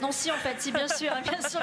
Non, si en fait, si bien sûr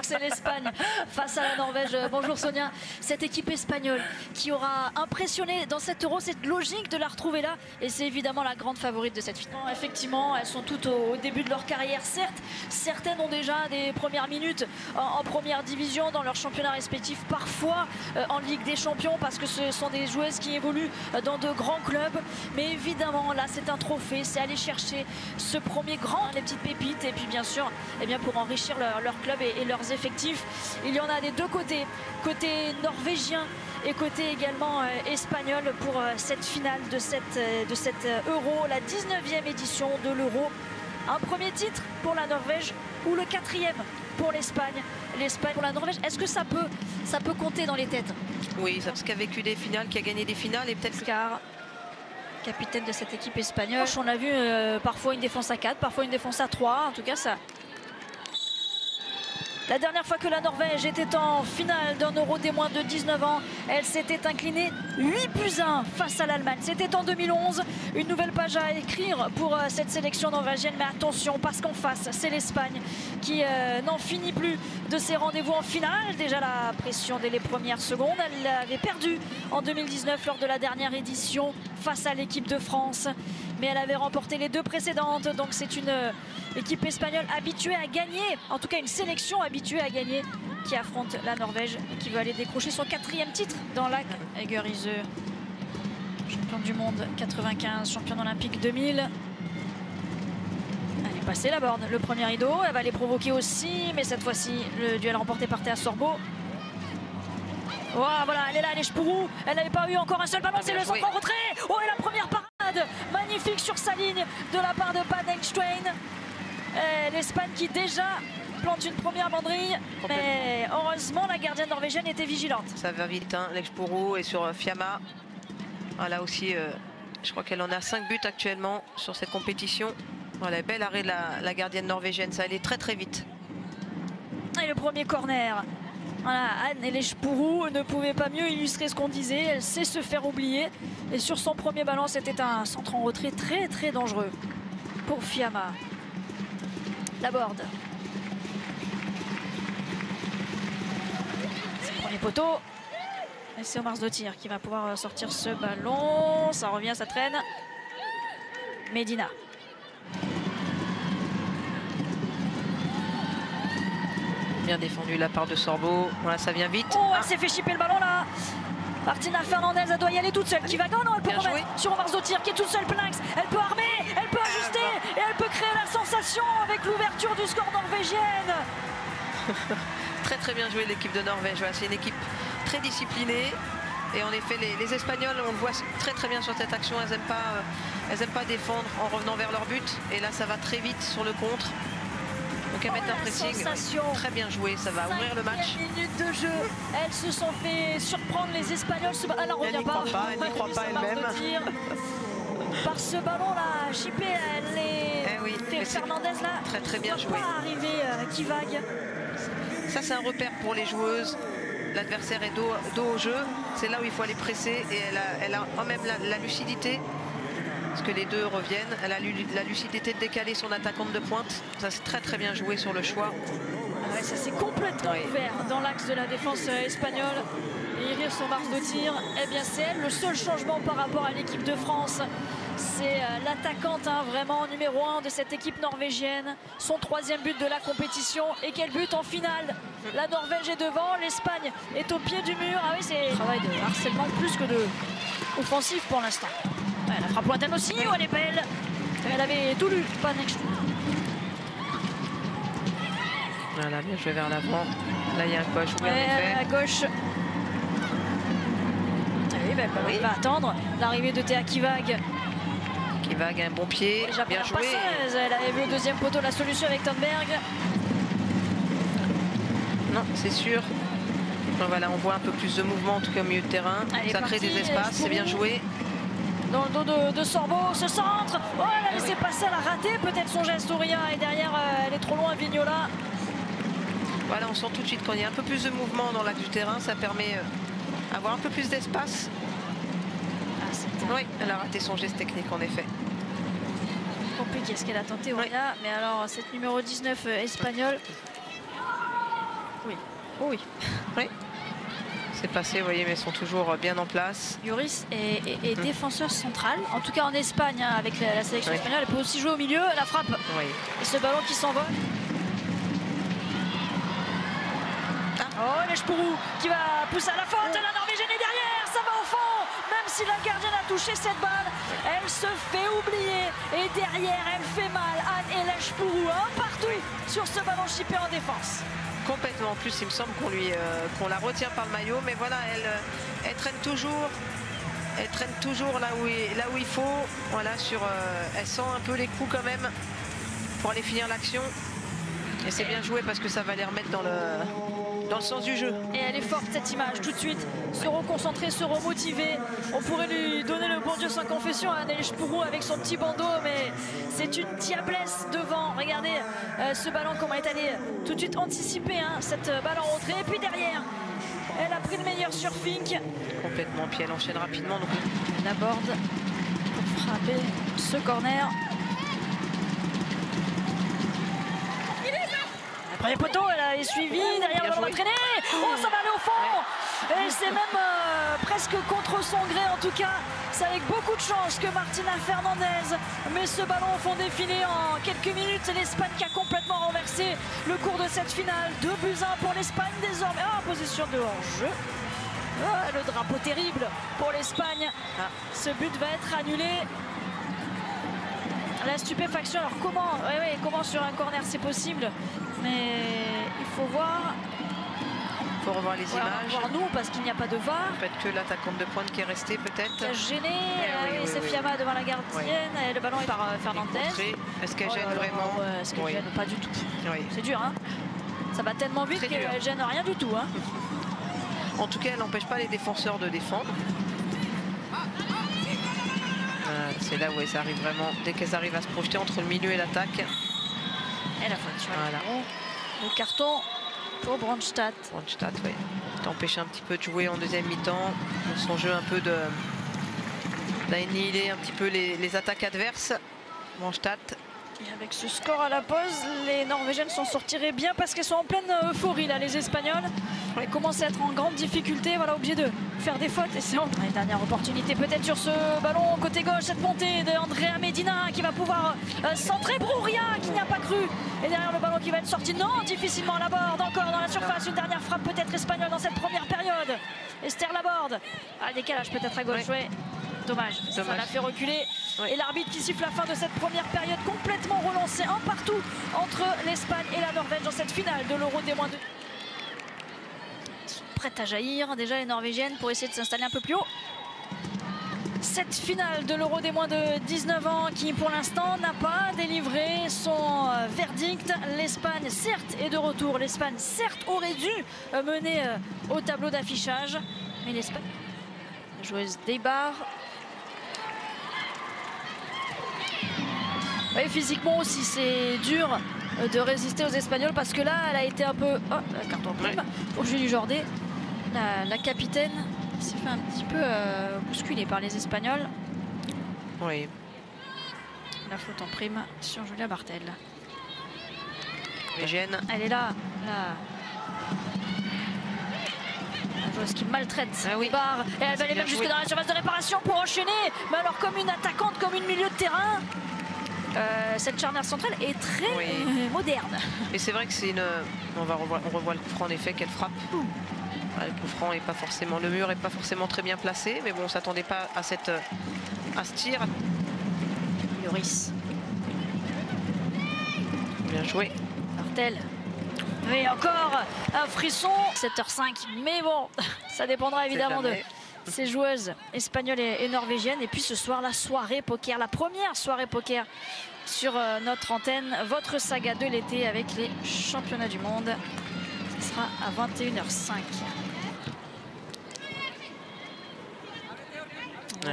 que c'est l'Espagne face à la Norvège. Bonjour Sonia. Cette équipe espagnole qui aura impressionné dans cette Euro, c'est logique de la retrouver là et c'est évidemment la grande favorite de cette finale. Effectivement, elles sont toutes au début de leur carrière, certes. Certaines ont déjà des premières minutes en première division dans leur championnat respectif, parfois en Ligue des Champions parce que ce sont des joueuses qui évoluent dans de grands clubs. Mais évidemment, là, c'est un trophée, c'est aller chercher ce premier grand, les petites pépites et puis bien sûr, eh bien, pour enrichir leur club et leurs effectifs. Il y en a des deux côtés, côté norvégien et côté également espagnol pour cette finale de cette Euro, la 19e édition de l'Euro. Un premier titre pour la Norvège ou le 4e pour l'Espagne. L'Espagne pour la Norvège, est-ce que ça peut compter dans les têtes? Oui, parce qu'il a vécu des finales, qui a gagné des finales et peut-être... Car capitaine de cette équipe espagnole. On a vu parfois une défense à 4, parfois une défense à 3. En tout cas, ça... La dernière fois que la Norvège était en finale d'un Euro des moins de 19 ans, elle s'était inclinée 8-1 face à l'Allemagne. C'était en 2011. Une nouvelle page à écrire pour cette sélection norvégienne. Mais attention, parce qu'en face, c'est l'Espagne qui n'en finit plus de ses rendez-vous en finale. Déjà la pression dès les premières secondes. Elle avait perdu en 2019 lors de la dernière édition face à l'équipe de France. Mais elle avait remporté les deux précédentes. Donc c'est une équipe espagnole habituée à gagner, en tout cas une sélection habituée à gagner, qui affronte la Norvège et qui veut aller décrocher son 4e titre dans la Hege Riise, champion du monde 95, championne olympique 2000. Elle est passée la borne, le premier rideau, elle va les provoquer aussi, mais cette fois-ci le duel remporté par Thea Sorbo. Oh, voilà, elle est là, elle est Chpourou, elle n'avait pas eu encore un seul ballon, c'est le centre en retrait. Oh, et la première parade magnifique sur sa ligne de la part de Pan Engstein. L'Espagne qui déjà plante une première banderille, mais heureusement la gardienne norvégienne était vigilante. Ça va vite, hein, Lexboro et sur Fiamma. Voilà aussi, je crois qu'elle en a 5 buts actuellement sur cette compétition. Voilà, bel arrêt de la gardienne norvégienne, ça allait très vite. Et le premier corner. Voilà, Anne Lexboro ne pouvait pas mieux illustrer ce qu'on disait. Elle sait se faire oublier. Et sur son premier ballon, c'était un centre en retrait très dangereux pour Fiamma. Laborde. C'est le premier poteau. Et c'est Omar Zdotir qui va pouvoir sortir ce ballon. Ça revient, ça traîne. Medina. Bien défendu la part de Sorbo. Voilà, ça vient vite. Oh, elle s'est fait chipper le ballon là. Martina Fernandez, elle doit y aller toute seule. Qui va non, elle peut remettre sur Omar Zdotir qui est toute seule plein axe. Elle peut armer, elle peut ajuster et elle peut créer la sensation avec l'ouverture du score norvégienne. Très bien joué l'équipe de Norvège. Voilà, c'est une équipe très disciplinée. Et en effet, les Espagnols, on le voit très bien sur cette action. Elles aiment pas défendre en revenant vers leur but. Et là, ça va très vite sur le contre. Donc elles mettent un pressing. Très bien joué, ça va ouvrir le match. 5e minute de jeu. Elles se sont fait surprendre, les Espagnols. Elle n'en revient pas. Elle n'y croit pas elle-même. Par ce ballon-là, chippé, elle est Fernandez là. Très bien joué. Pas arriver qui vague. Ça, c'est un repère pour les joueuses. L'adversaire est dos au jeu. C'est là où il faut aller presser. Et elle a quand même la lucidité. Parce que les deux reviennent. Elle a la lucidité de décaler son attaquante de pointe. Ça, c'est très bien joué sur le choix. Ouais, ça s'est complètement ouvert dans l'axe de la défense espagnole. Et Irir Omar Zdotir, eh bien c'est elle. Le seul changement par rapport à l'équipe de France, c'est l'attaquante vraiment numéro 1 de cette équipe norvégienne. Son 3e but de la compétition. Et quel but en finale. La Norvège est devant, l'Espagne est au pied du mur. Ah oui, c'est un travail de harcèlement plus que de offensif pour l'instant. Ouais, la frappe lointaine aussi, oh, elle est belle. Elle avait tout lu, pas next. Voilà, bien joué vers l'avant. Là, il y a un gauche, oui, en effet. À gauche. Il va attendre l'arrivée de Thea Kivag. Kivag a un bon pied, bien joué. Passeuse. Elle avait vu au 2e poteau la solution avec Thunberg. Non, c'est sûr. Donc, voilà, on voit un peu plus de mouvement, en tout cas au milieu de terrain. Ça crée des espaces, c'est bien joué. Dans le dos de Sorbo, ce centre. Oh, elle a laissé passer, elle a raté peut-être son geste Ouria. Et derrière, elle est trop loin, Vignola. Voilà, on sent tout de suite quand il y a un peu plus de mouvement dans l'axe du terrain, ça permet d'avoir un peu plus d'espace. Oui, elle a raté son geste technique en effet. compliqué ce qu'elle a tenté, Uriah. Mais alors, cette numéro 19 espagnole. Oui. Oh oui. Oui. C'est passé, vous voyez, mais elles sont toujours bien en place. Lloris est défenseur central, en tout cas en Espagne, hein, avec la sélection espagnole. Elle peut aussi jouer au milieu, la frappe. Et ce ballon qui s'envole. Oh, Lechpourou qui va pousser à la faute. La Norvégienne est derrière, ça va au fond. Même si la gardienne a touché cette balle, elle se fait oublier. Et derrière, elle fait mal. Anne et Lechpourou, un partout sur ce ballon chippé en défense. Complètement. En plus, il me semble qu'on la retient par le maillot. Mais voilà, elle traîne toujours. Elle traîne toujours là où il faut. Voilà, elle sent un peu les coups quand même pour aller finir l'action. Et c'est bien joué parce que ça va les remettre dans le sens du jeu. Et elle est forte cette image, tout de suite, se reconcentrer, se remotiver. On pourrait lui donner le bon Dieu sans confession à Anne Lechpourou avec son petit bandeau, mais c'est une diablesse devant. Regardez ce ballon, comment elle est allée tout de suite anticiper cette balle en rentrée. Et puis derrière, elle a pris le meilleur sur Fink. Complètement, puis elle enchaîne rapidement. Donc... Elle aborde pour frapper ce corner. Premier poteau, elle est suivie, derrière le ballon va traîner. Oh, ça va aller au fond. Et c'est même presque contre son gré, en tout cas. C'est avec beaucoup de chance que Martina Fernandez met ce ballon au fond des filets en quelques minutes. C'est l'Espagne qui a complètement renversé le cours de cette finale. 2-1 pour l'Espagne désormais. En position de hors-jeu. Le drapeau terrible pour l'Espagne. Ce but va être annulé. La stupéfaction, alors comment sur un corner c'est possible, mais il faut voir. Il faut revoir les images. Voir nous parce qu'il n'y a pas de VAR. Peut-être que l'attaquante de pointe qui est restée peut-être. Qui a gêné, c'est Fiamma devant la gardienne, et le ballon est par Fernandez. Est-ce qu'elle gêne vraiment? Est-ce qu'elle gêne? Pas du tout. C'est dur, hein. Ça va tellement vite qu'elle gêne rien du tout, hein. En tout cas, elle n'empêche pas les défenseurs de défendre. C'est là où elles arrivent vraiment, dès qu'elles arrivent à se projeter entre le milieu et l'attaque. Et la faute sur le carton pour Brandstadt. Brandstadt, oui. T'empêcher un petit peu de jouer en deuxième mi-temps. Son jeu un peu d'annihiler un petit peu les attaques adverses. Brandstadt. Et avec ce score à la pause, les Norvégiennes s'en sortiraient bien parce qu'elles sont en pleine euphorie là, les Espagnols. Elles commencent à être en grande difficulté, voilà, obligées de faire des fautes. Et c'est une dernière opportunité peut-être sur ce ballon côté gauche, cette montée d'Andrea Medina qui va pouvoir centrer Brouria qui n'y a pas cru. Et derrière le ballon qui va être sorti, non, difficilement à la borde, encore dans la surface, une dernière frappe peut-être espagnole dans cette première période. Esther Laborde, le décalage peut-être à gauche, Dommage, ça l'a fait reculer. Et l'arbitre qui siffle la fin de cette première période complètement relancée, un partout entre l'Espagne et la Norvège dans cette finale de l'Euro des moins de... Elles sont prêtes à jaillir déjà les Norvégiennes pour essayer de s'installer un peu plus haut. Cette finale de l'Euro des moins de 19 ans qui pour l'instant n'a pas délivré son verdict. L'Espagne certes est de retour, l'Espagne certes aurait dû mener au tableau d'affichage, mais l'Espagne, la joueuse Deibar. Oui, physiquement aussi, c'est dur de résister aux Espagnols parce que là, elle a été un peu... Oh, carton prime pour Julie Jordet. La capitaine s'est fait un petit peu bousculer par les Espagnols. Oui. La faute en prime sur Julia Bartel. Elle est là. La joueuse qui maltraite Barre. Et elle va aller même jusque dans la surface de réparation pour enchaîner. Mais alors comme une attaquante, comme une milieu de terrain. Cette charnière centrale est très moderne. Et c'est vrai que c'est une... On revoit le coup franc en effet qu'elle frappe. Le coup franc est pas forcément... Le mur n'est pas forcément très bien placé. Mais bon, on ne s'attendait pas à ce tir. Lloris. Bien joué. Bartel. Et encore un frisson. 7h05. Mais bon, ça dépendra évidemment de ces joueuses espagnoles et norvégiennes. Et puis ce soir, la soirée poker, la première soirée poker sur notre antenne. Votre saga de l'été avec les championnats du monde. Ce sera à 21h05.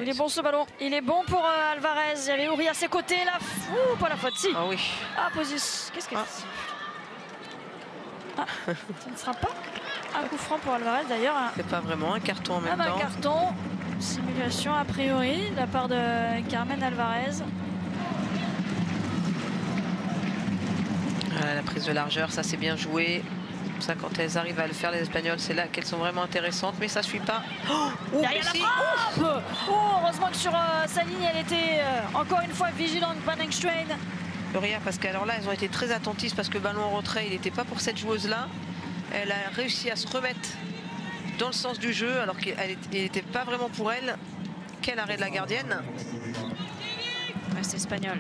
Il est bon ce ballon. Il est bon pour Alvarez. Il y avait Ouri à ses côtés là. Pas la faute. Si. Ah oui. Position. Qu'est-ce qu'elle fait? Ça ne sera pas un coup franc pour Alvarez d'ailleurs. C'est pas vraiment un carton en même temps. Un carton. Simulation a priori de la part de Carmen Alvarez. Voilà, la prise de largeur, ça c'est bien joué. Ça, quand elles arrivent à le faire, les Espagnols, c'est là qu'elles sont vraiment intéressantes, mais ça suit pas. Derrière la frappe. Heureusement que sur sa ligne, elle était encore une fois vigilante, Van Engstrain. Rien, parce qu'alors là, elles ont été très attentives parce que le ballon en retrait, il n'était pas pour cette joueuse-là. Elle a réussi à se remettre dans le sens du jeu, alors qu'il n'était pas vraiment pour elle. Quel arrêt de la gardienne. Ouais, c'est espagnol.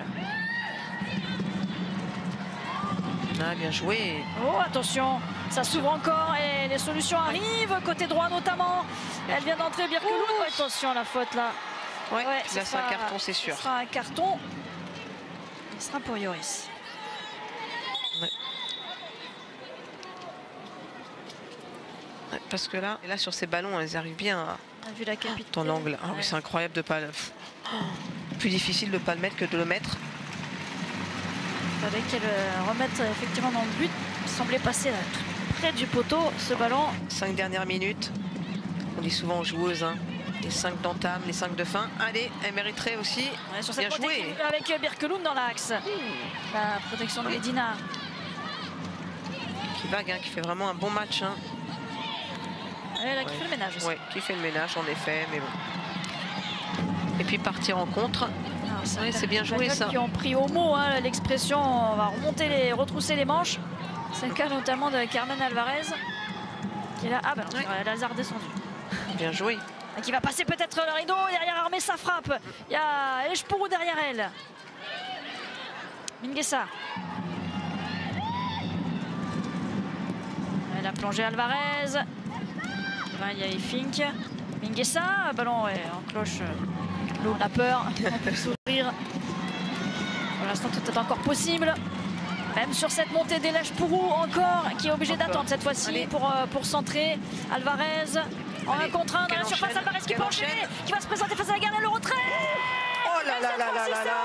Ah, bien joué. Oh, attention, ça s'ouvre encore et les solutions arrivent, côté droit notamment. Elle vient d'entrer, Birkeloud. Oh, attention, la faute là. Ouais, là, c'est un carton, c'est sûr. Ce sera un carton. Ce sera pour Joris. Ouais. Ouais, parce que là, sur ces ballons, elles arrivent bien à vu la capitale. dans l'angle. Ah, oui, c'est incroyable de pas le... Plus difficile de ne pas le mettre que de le mettre. Il fallait qu'elle remette effectivement dans le but. Il semblait passer là, tout près du poteau, ce ballon. 5 dernières minutes. On dit souvent aux joueuses, hein, les 5 d'entame, les 5 de fin. Allez, elle mériterait aussi. Ouais, sur bien cette joué. Avec Birkeloud dans l'axe. La protection de Medina. Qui vague, hein, qui fait vraiment un bon match. Hein. Elle a qui fait le ménage aussi. Oui, qui fait le ménage en effet, mais bon. Et puis partir en contre. C'est bien joué ça. Qui ont pris au mot hein, l'expression on va retrousser les manches. C'est le cas notamment de Carmen Alvarez qui est là. Ah ben non, elle a hasard descendu. Bien joué. Et qui va passer peut-être le rideau. Derrière Armé, ça frappe. Il y a Eshpourou derrière elle. Minguesa. Elle a plongé Alvarez. Là, il y a Fink. Minguesa, ballon en cloche. On a peur, on peut s'ouvrir. Pour l'instant, tout est encore possible. Même sur cette montée d'Eshpourou encore, qui est obligé d'attendre cette fois-ci pour centrer. Alvarez en 1 contre 1 dans la surface. Alvarez qui peut enchaîner, qui va se présenter face à la gardienne, le retrait. Oh là là là là là là.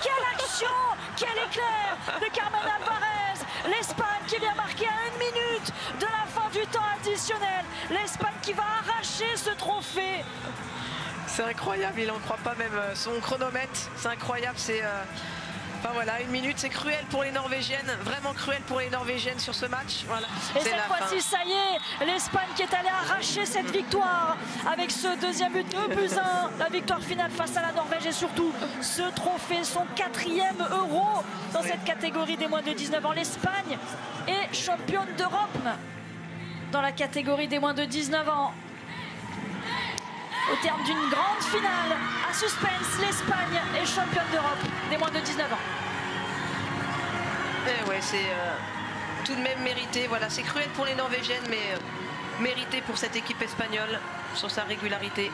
Quelle action, quel éclair de Carmen Alvarez. L'Espagne qui vient marquer à 1 minute de la fin du temps additionnel. L'Espagne qui va arracher ce trophée. C'est incroyable, il n'en croit pas même son chronomètre. C'est incroyable, c'est... Enfin voilà, 1 minute, c'est cruel pour les Norvégiennes, vraiment cruel pour les Norvégiennes sur ce match. Voilà, et cette fois-ci, ça y est, l'Espagne qui est allée arracher cette victoire avec ce deuxième but, 2-1, la victoire finale face à la Norvège et surtout ce trophée, son 4e Euro dans cette catégorie des moins de 19 ans. L'Espagne est championne d'Europe dans la catégorie des moins de 19 ans. Au terme d'une grande finale à suspense, l'Espagne est championne d'Europe des moins de 19 ans. Et ouais, c'est tout de même mérité. Voilà, c'est cruel pour les Norvégiennes, mais mérité pour cette équipe espagnole sur sa régularité.